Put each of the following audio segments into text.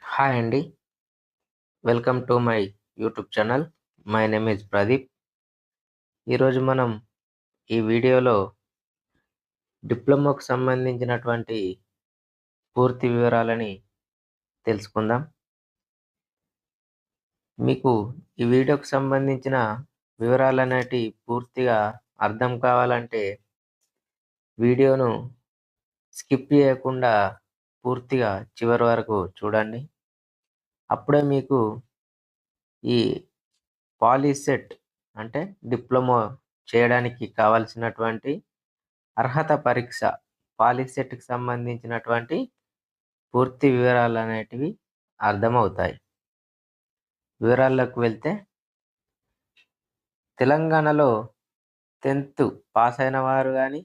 Hi అండి. Welcome to my YouTube channel. My name is Pradeep. ఈరోజు మనం ఈ వీడియోలో డిప్లొమాకు సంబంధించినటువంటి పూర్తి వివరాలని తెలుసుకుందాం. మీకు ఈ వీడియోకు సంబంధించిన వివరాలనేటివి పూర్తిగా అర్థం కావాలంటే వీడియోను స్కిప్ చేయకుండా పూర్తిగా చివరి వరకు చూడండి. అప్పుడే మీకు ఈ పాలీసెట్ అంటే డిప్లొమా చేయడానికి కావాల్సినటువంటి అర్హత పరీక్ష పాలీసెట్‌కి సంబంధించినటువంటి పూర్తి వివరాలనేటివి అర్థమవుతాయి. వివరాల్లోకి వెళ్తే తెలంగాణలో 10థ్ పాస్ అయిన వారు గాని,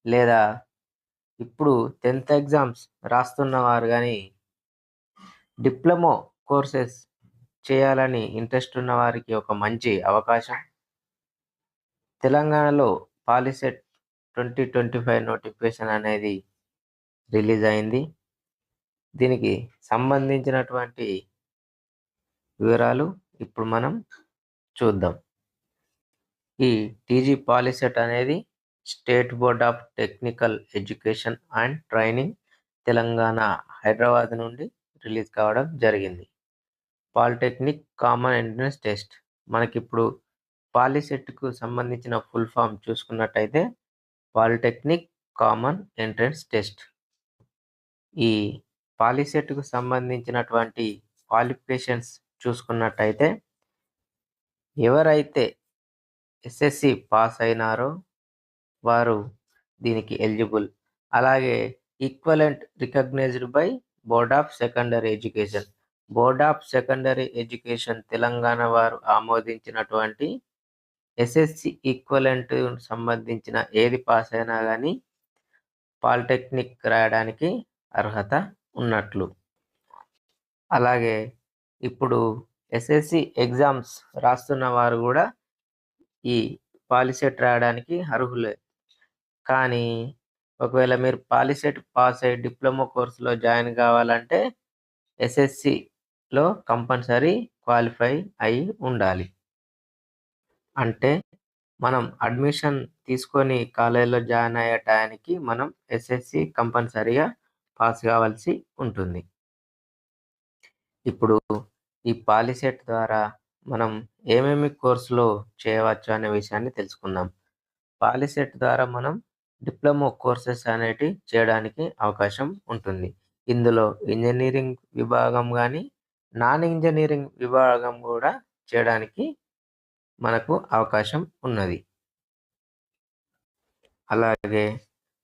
లేదా ఇప్పుడు 10థ్ ఎగ్జామ్స్ రాస్తున్న వారు గాని, డిప్లొమా కోర్సెస్ చేయాలని ఇంట్రెస్ట్ ఉన్న వారికి ఒక మంచి అవకాశం. తెలంగాణలో పాలీసెట్ 2025 నోటిఫికేషన్ అనేది రిలీజ్ అయింది. దీనికి సంబంధించినటువంటి వివరాలు ఇప్పుడు మనం చూద్దాం. ఈ టీజీ పాలీసెట్ అనేది state board of technical education and training Telangana Hyderabad నుండి రిలీజ్ కావడం జరిగింది. Polytechnic common entrance test. మనకిప్పుడు పాలీసెట్‌కు సంబంధించిన ఫుల్ ఫామ్ చూసుకున్నట్టయితే పాలిటెక్నిక్ కామన్ ఎంట్రన్స్ టెస్ట్. ఈ పాలీసెట్‌కు సంబంధించినటువంటి క్వాలిఫికేషన్స్ చూసుకున్నట్టయితే ఎవరైతే ఎస్ఎస్సి పాస్ అయినారో వారు దీనికి ఎలిజిబుల్. అలాగే equivalent recognised by board of secondary education. Board of secondary education Telangana వారు ఆమోదించినటువంటి ఎస్ఎస్సి ఈక్వలెంట్ సంబంధించిన ఏది పాస్ అయినా గానీ పాలిటెక్నిక్ రాయడానికి అర్హత ఉన్నట్లు. అలాగే ఇప్పుడు ఎస్ఎస్సి ఎగ్జామ్స్ రాస్తున్న వారు కూడా ఈ పాలీసెట్ రాయడానికి అర్హులే. కానీ ఒకవేళ మీరు పాలీసెట్ పాస్ అయ్యి డిప్లొమా కోర్సులో జాయిన్ కావాలంటే ఎస్ఎస్సిలో కంపల్సరీ క్వాలిఫై అయి ఉండాలి. అంటే మనం అడ్మిషన్ తీసుకొని కాలేజీలో జాయిన్ అయ్యే టయానికి మనం ఎస్ఎస్సి కంపల్సరీగా పాస్ కావాల్సి ఉంటుంది. ఇప్పుడు ఈ పాలీసెట్ ద్వారా మనం ఏమేమి కోర్సులు చేయవచ్చు అనే విషయాన్ని తెలుసుకుందాం. పాలీసెట్ ద్వారా మనం డిప్లొమా కోర్సెస్ అనేటివి చేయడానికి అవకాశం ఉంటుంది. ఇందులో ఇంజనీరింగ్ విభాగం గానీ, నాన్ ఇంజనీరింగ్ విభాగం కూడా చేయడానికి మనకు అవకాశం ఉన్నది. అలాగే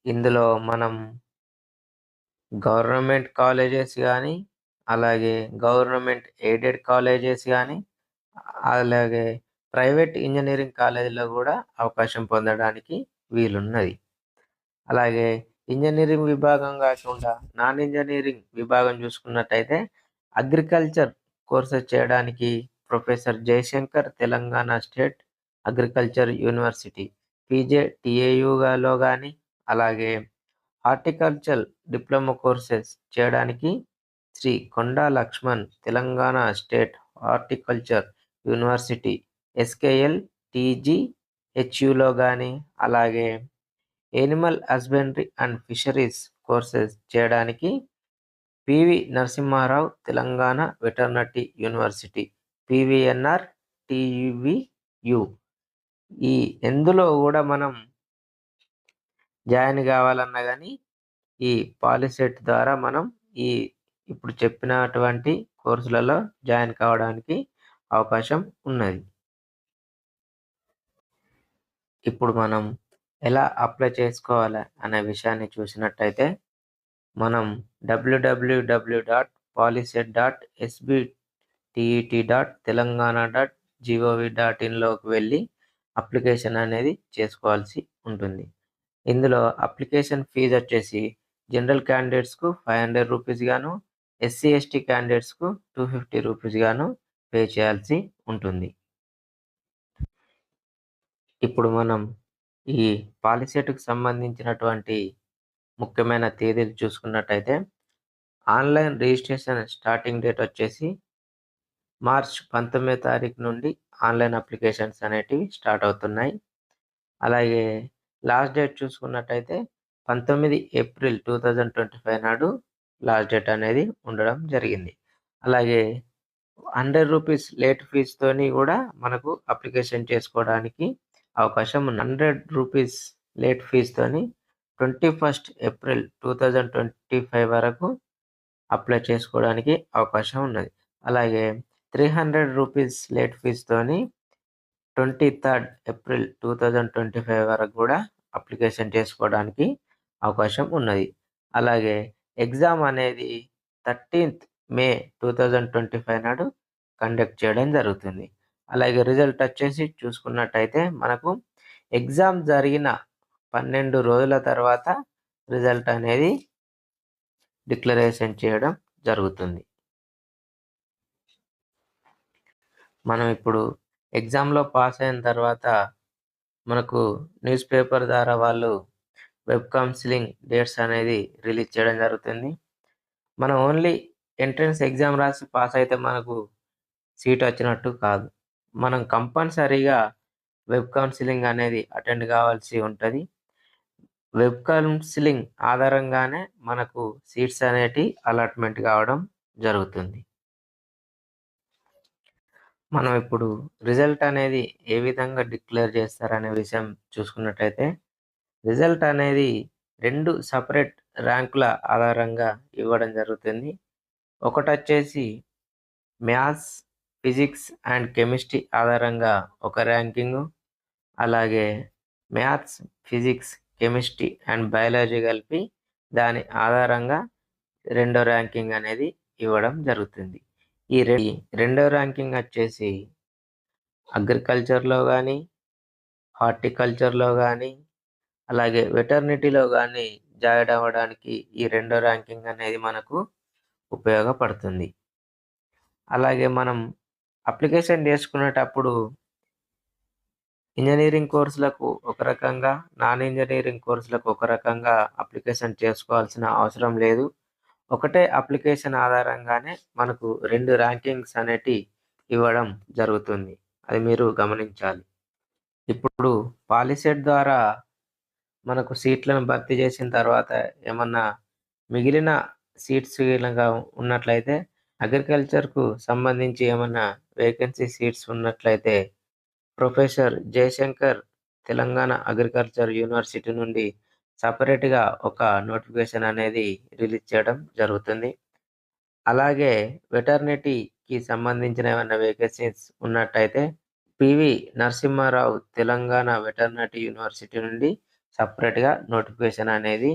ఇందులో మనం గవర్నమెంట్ కాలేజెస్ గానీ, అలాగే గవర్నమెంట్ ఎయిడెడ్ కాలేజెస్ గానీ, అలాగే ప్రైవేట్ ఇంజనీరింగ్ కాలేజీలో కూడా అవకాశం పొందడానికి వీలున్నది. అలాగే ఇంజనీరింగ్ విభాగం కాకుండా నాన్ ఇంజనీరింగ్ విభాగం చూసుకున్నట్టయితే అగ్రికల్చర్ కోర్సెస్ చేయడానికి professor Jayashankar Telangana state agriculture university పీజేటీఏయూలో కానీ, అలాగే హార్టికల్చర్ డిప్లొమా కోర్సెస్ చేయడానికి Sri Konda Laxman Telangana state horticulture university SKL టీజీహెచ్యూలో కానీ, అలాగే animal husbandry and fisheries courses చేయడానికి PV Narasimha Rao Telangana veterinary university PVNR TVU. ఈ ఎందులో కూడా మనం జాయిన్ కావాలన్నా కానీ ఈ పాలీసెట్ ద్వారా మనం ఈ ఇప్పుడు చెప్పినటువంటి కోర్సులలో జాయిన్ కావడానికి అవకాశం ఉన్నది. ఇప్పుడు మనం ఎలా అప్లై చేసుకోవాలి అనే విషయాన్ని చూసినట్టయితే మనం www.polyset.sbtet.telangana.gov.in లోకి వెళ్ళి అప్లికేషన్ అనేది చేసుకోవాల్సి ఉంటుంది. ఇందులో అప్లికేషన్ ఫీజు వచ్చేసి జనరల్ క్యాండిడేట్స్‌కు ₹500 గాను, ఎస్సీ, ఎస్టీ క్యాండిడేట్స్‌కు ₹250 గాను పే చేయాల్సి ఉంటుంది. ఇప్పుడు మనం ఈ పాలీసెట్‌కు సంబంధించినటువంటి ముఖ్యమైన తేదీలు చూసుకున్నట్టయితే ఆన్లైన్ రిజిస్ట్రేషన్ స్టార్టింగ్ డేట్ వచ్చేసి మార్చ్ 19 తారీఖు నుండి ఆన్లైన్ అప్లికేషన్స్ అనేటివి స్టార్ట్ అవుతున్నాయి. అలాగే లాస్ట్ డేట్ చూసుకున్నట్టయితే 19 ఏప్రిల్ 2025 నాడు లాస్ట్ డేట్ అనేది ఉండడం జరిగింది. అలాగే రూ. 100 లేట్ ఫీజుతోని కూడా మనకు అప్లికేషన్ చేసుకోవడానికి అవకాశం ఉంది. రూ. 100 లేట్ ఫీజుతోని 21 ఏప్రిల్ 2025 వరకు అప్లై చేసుకోవడానికి అవకాశం ఉన్నది. అలాగే రూ. 300 లేట్ ఫీజుతోని 23 ఏప్రిల్ 2025 వరకు కూడా అప్లికేషన్ చేసుకోవడానికి అవకాశం ఉన్నది. అలాగే ఎగ్జామ్ అనేది 13th మే 2025 నాడు కండక్ట్ చేయడం జరుగుతుంది. అలాగే రిజల్ట్ వచ్చేసి చూసుకున్నట్టయితే మనకు ఎగ్జామ్ జరిగిన 12 రోజుల తర్వాత రిజల్ట్ అనేది డిక్లరేషన్ చేయడం జరుగుతుంది. మనం ఇప్పుడు ఎగ్జామ్‌లో పాస్ అయిన తర్వాత మనకు న్యూస్ పేపర్ ద్వారా వాళ్ళు వెబ్ కౌన్సిలింగ్ డేట్స్ అనేది రిలీజ్ చేయడం జరుగుతుంది. మనం ఓన్లీ ఎంట్రన్స్ ఎగ్జామ్ రాసి పాస్ అయితే మనకు సీట్ వచ్చినట్టు కాదు. మనం కంపల్సరీగా వెబ్ కౌన్సిలింగ్ అనేది అటెండ్ కావాల్సి ఉంటది. వెబ్ కౌన్సిలింగ్ ఆధారంగానే మనకు సీట్స్ అనేటివి అలాట్‌మెంట్ కావడం జరుగుతుంది. మనం ఇప్పుడు రిజల్ట్ అనేది ఏ విధంగా డిక్లేర్ చేస్తారనే విషయం చూసుకున్నట్టయితే, రిజల్ట్ అనేది 2 సెపరేట్ ర్యాంకుల ఆధారంగా ఇవ్వడం జరుగుతుంది. ఒకటొచ్చేసి మ్యాథ్స్, ఫిజిక్స్ అండ్ కెమిస్ట్రీ ఆధారంగా ఒక ర్యాంకింగు. అలాగే maths, physics, chemistry and biology కలిపి దాని ఆధారంగా రెండో ర్యాంకింగ్ అనేది ఇవ్వడం జరుగుతుంది. ఈ రెండో ర్యాంకింగ్ వచ్చేసి అగ్రికల్చర్‌లో గానీ, హార్టికల్చర్‌లో గానీ, అలాగే వెటర్నిటీలో గానీ జాయిన్ అవ్వడానికి ఈ రెండో ర్యాంకింగ్ అనేది మనకు ఉపయోగపడుతుంది. అలాగే మనం అప్లికేషన్ చేసుకునేటప్పుడు ఇంజినీరింగ్ కోర్సులకు ఒక రకంగా, నాన్ ఇంజినీరింగ్ కోర్సులకు ఒక రకంగా అప్లికేషన్ చేసుకోవాల్సిన అవసరం లేదు. ఒకటే అప్లికేషన్ ఆధారంగానే మనకు 2 ర్యాంకింగ్స్ అనేటివి ఇవ్వడం జరుగుతుంది. అది మీరు గమనించాలి. ఇప్పుడు పాలిసెట్ ద్వారా మనకు సీట్లను భర్తీ చేసిన తర్వాత ఏమన్నా మిగిలిన సీట్స్ గినక ఉన్నట్లయితే అగ్రికల్చర్‌కు సంబంధించి ఏమన్నా వేకెన్సీ సీట్స్ ఉన్నట్లయితే professor Jayashankar Telangana agriculture university నుండి సెపరేట్‌గా ఒక నోటిఫికేషన్ అనేది రిలీజ్ చేయడం జరుగుతుంది. అలాగే వెటర్నిటీకి సంబంధించిన ఏమన్నా వేకెన్సీస్ ఉన్నట్టయితే PV Narasimha Rao Telangana veterinary university నుండి సెపరేట్‌గా నోటిఫికేషన్ అనేది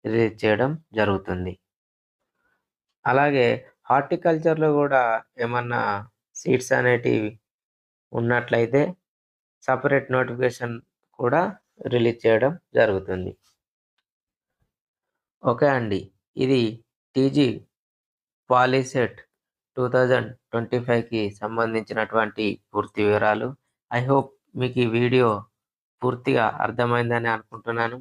రిలీజ్ చేయడం జరుగుతుంది. అలాగే హార్టికల్చర్‌లో కూడా ఏమన్నా సీట్స్ అనేటివి ఉన్నట్లయితే సెపరేట్ నోటిఫికేషన్ కూడా రిలీజ్ చేయడం జరుగుతుంది. ఓకే అండి. ఇది టీజీ పాలిసెట్ 2025కి సంబంధించినటువంటి పూర్తి వివరాలు. ఐ హోప్ మీకు ఈ వీడియో పూర్తిగా అర్థమైందని అనుకుంటున్నాను.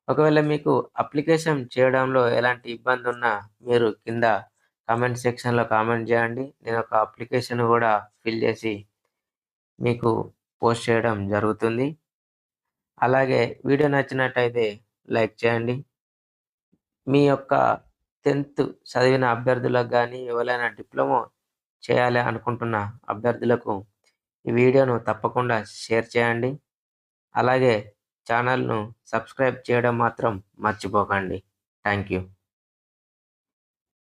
ఒకవేళ మీకు అప్లికేషన్ చేయడంలో ఎలాంటి ఇబ్బందున్నా మీరు కింద కామెంట్ సెక్షన్‌లో కామెంట్ చేయండి. నేను ఒక అప్లికేషన్ కూడా ఫిల్ చేసి మీకు పోస్ట్ చేయడం జరుగుతుంది. అలాగే వీడియో నచ్చినట్టయితే లైక్ చేయండి. మీ యొక్క 10th చదివిన అభ్యర్థులకు గానీ, ఎవరైనా డిప్లొమా చేయాలి అనుకుంటున్న అభ్యర్థులకు ఈ వీడియోను తప్పకుండా షేర్ చేయండి. అలాగే ఛానల్‌ను సబ్స్క్రైబ్ చేయడం మాత్రం మర్చిపోకండి. Thank you.